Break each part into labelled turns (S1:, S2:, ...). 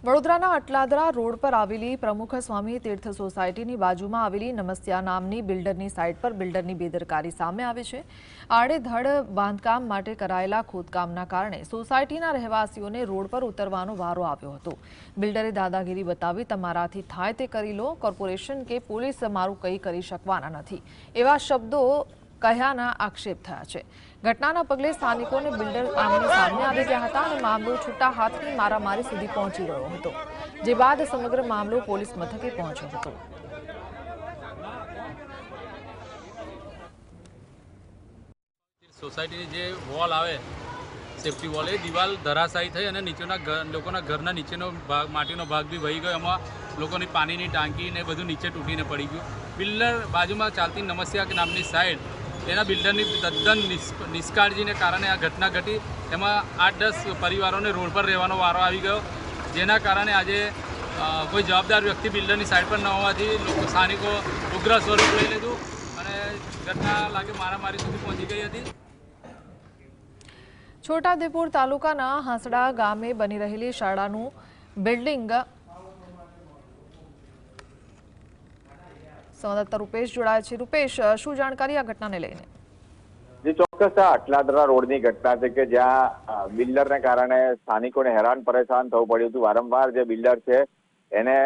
S1: વડોદરાના અટલાદરા રોડ પર આવેલી પ્રમુખ સ્વામી તીર્થ સોસાયટીની બાજુમાં આવેલી નમસ્યા નામની બિલ્ડરની સાઇટ પર બિલ્ડરની બેદરકારી સામે આવી છે। આડેધડ બાંધકામ માટે કરાયેલા ખોદકામના કારણે સોસાયટીના રહેવાસીઓને રોડ પર ઉતરવાનો વારો આવ્યો હતો। બિલ્ડરે દાદાગીરી બતાવી તમારાથી થાય તે કરી લો, કોર્પોરેશન કે પોલીસ મારું કંઈ કરી શકવાના નથી એવા શબ્દો કહ્યાના આક્ષેપ થયા છે। ઘટનાના પગલે સ્થાનિકોને બિલ્ડર આમને સામે આવી ગયા હતા અને મામલો છૂટા હાથની મારામારી સુધી પહોંચી ગયો હતો, જે બાદ સમગ્ર મામલો પોલીસ મથકે પહોંચ્યો હતો।
S2: સોસાયટીની જે વોલ આવે સેફટી વોલ એ દિવાલ ધરાશાયી થઈ અને નીચેના લોકોના ઘરના નીચેનો ભાગ માટીનો ભાગ બી વહી ગયો। એમાં લોકોની પાણીની ટાંકી ને બધું નીચે તૂટીને પડી ગયું। બિલ્ડર બાજુમાં ચાલતી નમસ્યા નામની સાઇડ એના બિલ્ડરની તદ્દન નિષ્કાળજીને કારણે આ ઘટના ઘટી। એમાં 8-10 પરિવારોને રોડ પર રહેવાનો વારો આવી ગયો, જેના કારણે આજે કોઈ જવાબદાર વ્યક્તિ બિલ્ડરની સાઇડ પર ન હોવાથી લોકો સ્થાનિકો ઉગ્ર સ્વરૂપ લઈ લીધું અને ઘટના લાગે મારામારી સુધી પહોંચી ગઈ હતી।
S1: છોટાઉદેપુર તાલુકાના હાંસડા ગામે બની રહેલી શાળાનું બિલ્ડિંગ સંવાદદાતા રૂપેશ જોડાય છે। રૂપેશ, શું જાણકારી આ ઘટનાને લઈને?
S3: જે ચોક્કસ આ અટલાદરા રોડની ઘટના છે કે જ્યાં બિલ્ડરને કારણે સ્થાનિકોને હેરાન પરેશાન થવું પડ્યું હતું। વારંવાર જે બિલ્ડર છે એને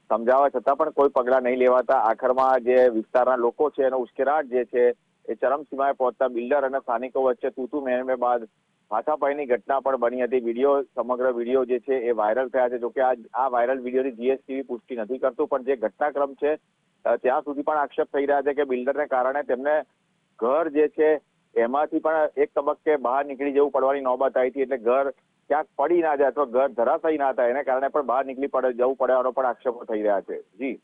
S3: સમજાવવા છતાં પણ કોઈ પગલાં નહીં લેવાતા આખરમાં જે વિસ્તારના લોકો છે એનો ઉશ્કેરાટ જે છે એ ચરમસીમાએ પહોંચતા બિલ્ડર અને સ્થાનિકો વચ્ચે તૂતુ મેમે બાદ હાથાપાઈની ઘટના પણ બની હતી। સમગ્ર વિડીયો જે છે એ વાયરલ થયા છે। જોકે આ વાયરલ વિડીયોની જીએસટીવી પુષ્ટિ નથી કરતું, પણ જે ઘટનાક્રમ છે ત્યાં સુધી પણ આક્ષેપ થઈ રહ્યા છે કે બિલ્ડરને કારણે તેમને ઘર જે છે એમાંથી પણ એક તબક્કે બહાર નીકળી જવું પડવાની નોબત આવી હતી। એટલે ઘર ક્યાંક પડી ના જાય અથવા ઘર ધરાશાયી ના થાય એને કારણે પણ બહાર નીકળી જવું પડવાનો પણ આક્ષેપો થઈ રહ્યા છે। જી।